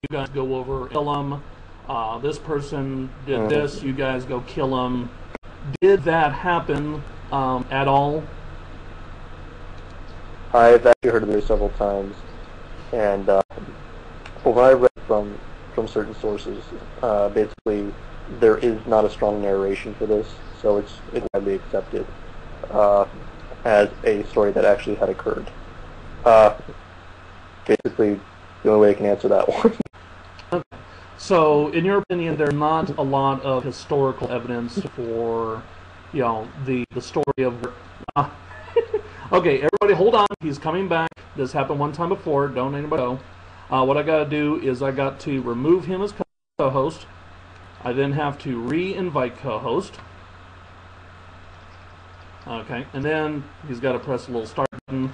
you guys go over, kill him. This person did this, you guys go kill him. Did that happen at all? I've actually heard of this several times, and when I read from certain sources, basically there is not a strong narration for this, so it's widely accepted as a story that actually had occurred. Basically, the only way I can answer that one. Okay. So, in your opinion, there's not a lot of historical evidence for, the story of. Okay, everybody, hold on. He's coming back. This happened one time before. Don't anybody go. What I got to do is I got to remove him as co-host. I then have to re-invite co-host. Okay, and then he's got to press a little start button.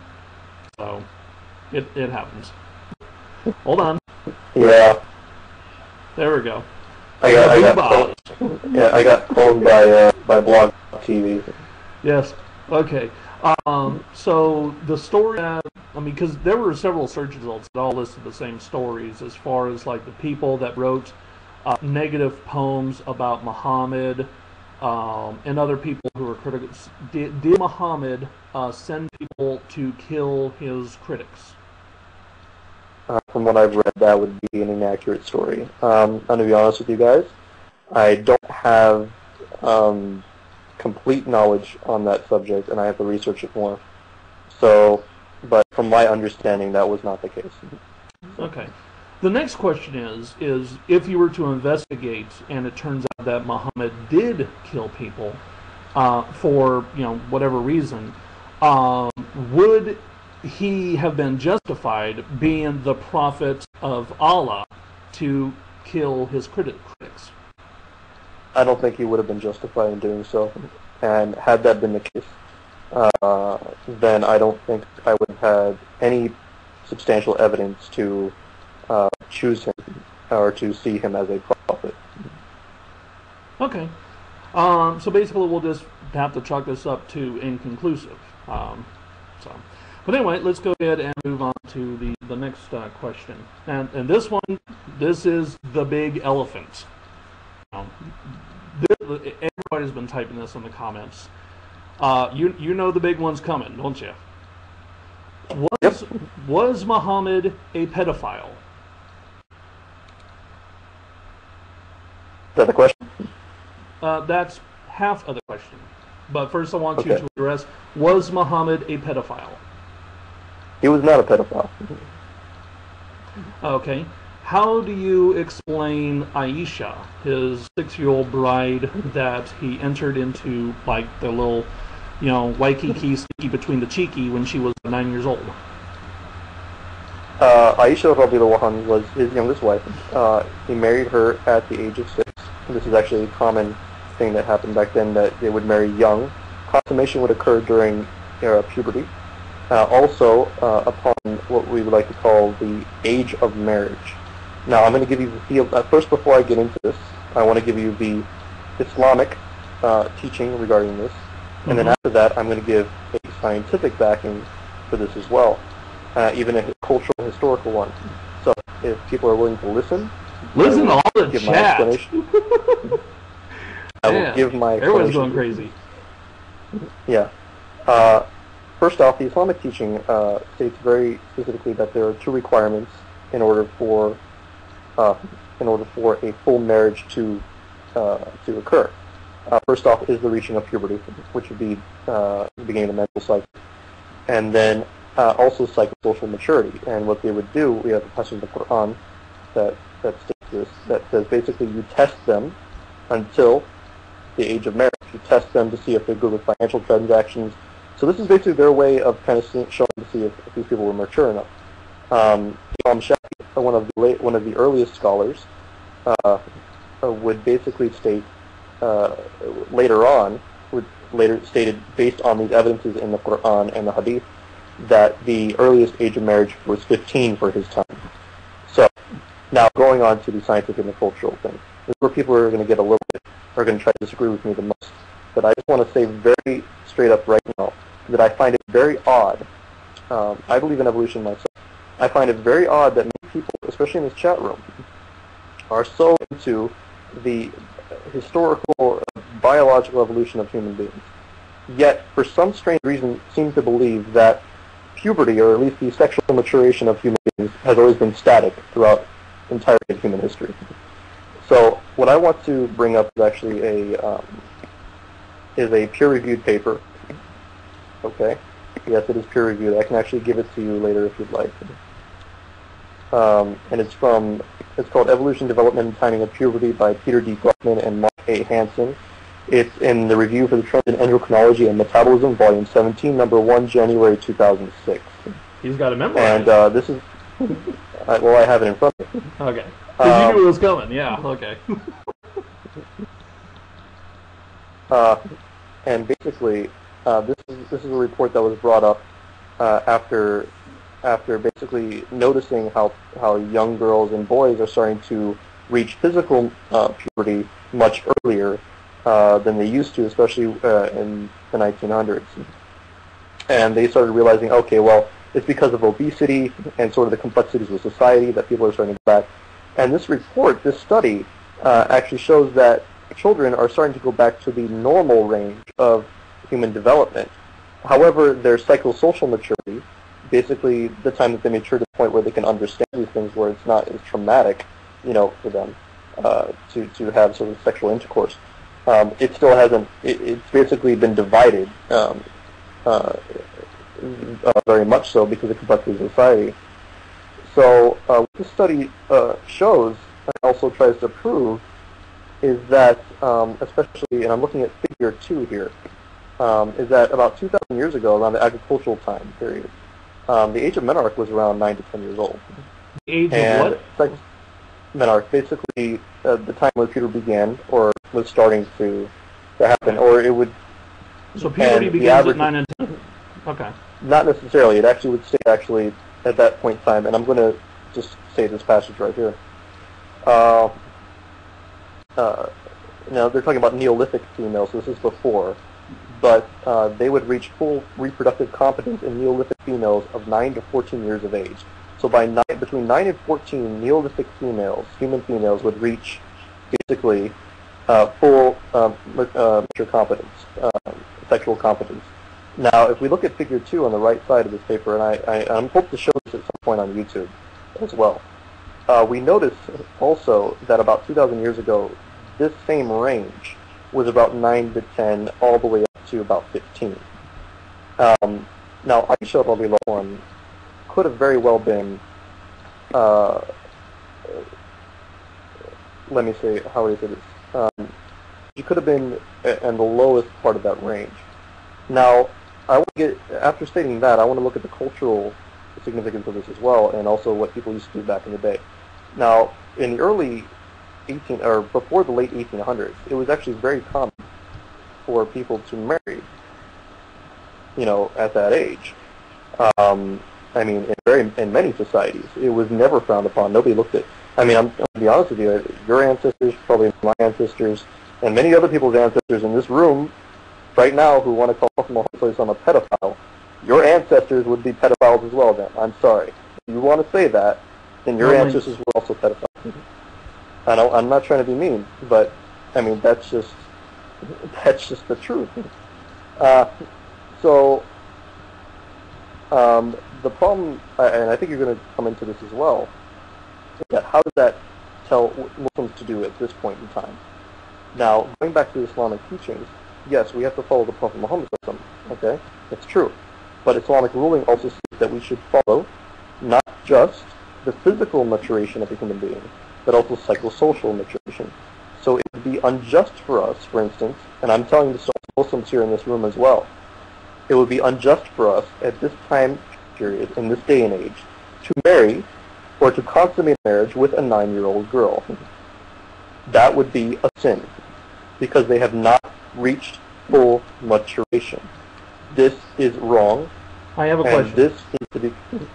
So, it happens. Hold on. Yeah. There we go. I got phoned by Blog TV. Yes. Okay. So the story, because there were several search results that all listed the same stories as far as like the people that wrote negative poems about Muhammad and other people who were critical. Did Muhammad send people to kill his critics? From what I've read, that would be an inaccurate story. I'm going to be honest with you guys. I don't have complete knowledge on that subject, and I have to research it more. So, but from my understanding, that was not the case. Okay. The next question is if you were to investigate, and it turns out that Muhammad did kill people for whatever reason, would he have been justified being the prophet of Allah to kill his critics? I don't think he would have been justified in doing so. And had that been the case, then I don't think I would have had any substantial evidence to choose him or to see him as a prophet. Okay. So basically we'll just have to chalk this up to inconclusive. But anyway, let's go ahead and move on to the next question. And this is the big elephant. Everybody's been typing this in the comments. You know the big one's coming, don't you? Was Muhammad a pedophile? Is that the question? That's half of the question. But first I want you to address, was Muhammad a pedophile? He was not a pedophile. Okay. How do you explain Aisha, his 6-year-old bride that he entered into, like, the little, Waikiki sticky between the cheeky when she was 9 years old? Aisha radiallahu was his youngest wife. He married her at the age of 6. This is actually a common thing that happened back then, that they would marry young. Consummation would occur during puberty. Also, upon what we would like to call the age of marriage. Now, I'm going to give you the field. First, before I get into this, I want to give you the Islamic teaching regarding this. And then after that, I'm going to give a scientific backing for this as well, even a cultural, historical one. So, if people are willing to listen to all the give chat. My explanation. I will give my explanation. Everyone's going crazy. Yeah. First off, the Islamic teaching states very specifically that there are 2 requirements in order for a full marriage to occur. First off is the reaching of puberty, which would be the beginning of the menstrual cycle, and then also psychosocial maturity. And what they would do, we have a passage in the Quran that states this, that says basically you test them until the age of marriage. You test them to see if they're good with financial transactions. So this is basically their way of kind of showing to see if these people were mature enough. Imam Shafi, one of the earliest scholars, would basically state stated based on these evidences in the Quran and the Hadith that the earliest age of marriage was 15 for his time. So now going on to the scientific and the cultural thing, this is where people are going to get are going to try to disagree with me the most. But I just want to say very straight up right now that I find it very odd. I believe in evolution myself. I find it very odd that many people, especially in this chat room, are so into the historical, biological evolution of human beings, yet for some strange reason seem to believe that puberty, or at least the sexual maturation of human beings, has always been static throughout the entirety of human history. So what I want to bring up is actually a peer-reviewed paper. Okay, yes, it is peer-reviewed. I can actually give it to you later if you'd like. And it's called Evolution, Development, and Timing of Puberty by Peter D. Gluckman and Mark A. Hansen. It's in the Review for the Trends in Endocrinology and Metabolism, Volume 17, Number 1, January 2006. He's got a memorized. And this is, well, I have it in front of me. Okay. Because you knew it was coming, yeah, okay. And basically, this is a report that was brought up after basically noticing how young girls and boys are starting to reach physical puberty much earlier than they used to, especially in the 1900s. And they started realizing, okay, well, it's because of obesity and sort of the complexities of society that people are starting to go back. And this report, this study, actually shows that children are starting to go back to the normal range of human development. However, their psychosocial maturity, basically the time that they mature to the point where they can understand these things, where it's not as traumatic, for them to have sort of sexual intercourse, it still hasn't. It's basically been divided very much so because of the complexities of society. So what this study shows and also tries to prove is that, especially, and I'm looking at figure 2 here, is that about 2,000 years ago, around the agricultural time period, the age of menarche was around 9 to 10 years old. The age of what? Menarche, basically the time when puberty began, or was starting to happen, or it would... So puberty begins at 9 and 10? Okay. Not necessarily. It actually would stay actually at that point in time, and I'm going to just say this passage right here. Now, they're talking about Neolithic females, so this is before, but they would reach full reproductive competence in Neolithic females of 9 to 14 years of age. So between 9 and 14, Neolithic females, human females, would reach basically full mature competence, sexual competence. Now, if we look at figure 2 on the right side of this paper, and I'm hoping to show this at some point on YouTube as well, we notice also that about 2,000 years ago, this same range was about 9 to 10, all the way up to about 15. Now, Aisha radiallahu anha could have very well been, let me say, how would I say this? She could have been in the lowest part of that range. Now, after stating that, I want to look at the cultural significance of this as well, and also what people used to do back in the day. Now, in the early before the late 1800s, it was actually very common for people to marry, at that age. I mean, in many societies, it was never frowned upon. Nobody looked at. I mean, I'm going to be honest with you. Your ancestors, probably my ancestors, and many other people's ancestors in this room right now who want to call Muhammad a pedophile, your ancestors would be pedophiles as well. Then I'm sorry. If you want to say that, then your ancestors were also pedophiles. I'm not trying to be mean, but I mean that's just the truth. The problem, and I think you're going to come into this as well, is that how does that tell Muslims to do at this point in time? Now, going back to the Islamic teachings, yes, we have to follow the Prophet Muhammad. Okay, it's true, but Islamic ruling also says that we should follow not just the physical maturation of a human being, but also psychosocial maturation. So it would be unjust for us, for instance, and I'm telling this to Muslims here in this room as well, it would be unjust for us at this time period, in this day and age, to marry or to consummate marriage with a 9-year-old girl. That would be a sin, because they have not reached full maturation. This is wrong. I have a question. This needs to be...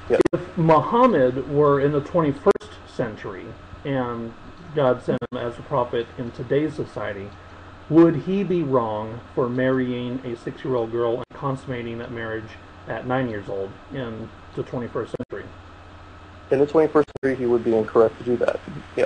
Yeah. If Muhammad were in the 21st century, and God sent him as a prophet in today's society, would he be wrong for marrying a 6-year-old girl and consummating that marriage at 9 years old in the 21st century? in the 21st century, he would be incorrect to do that. Yeah.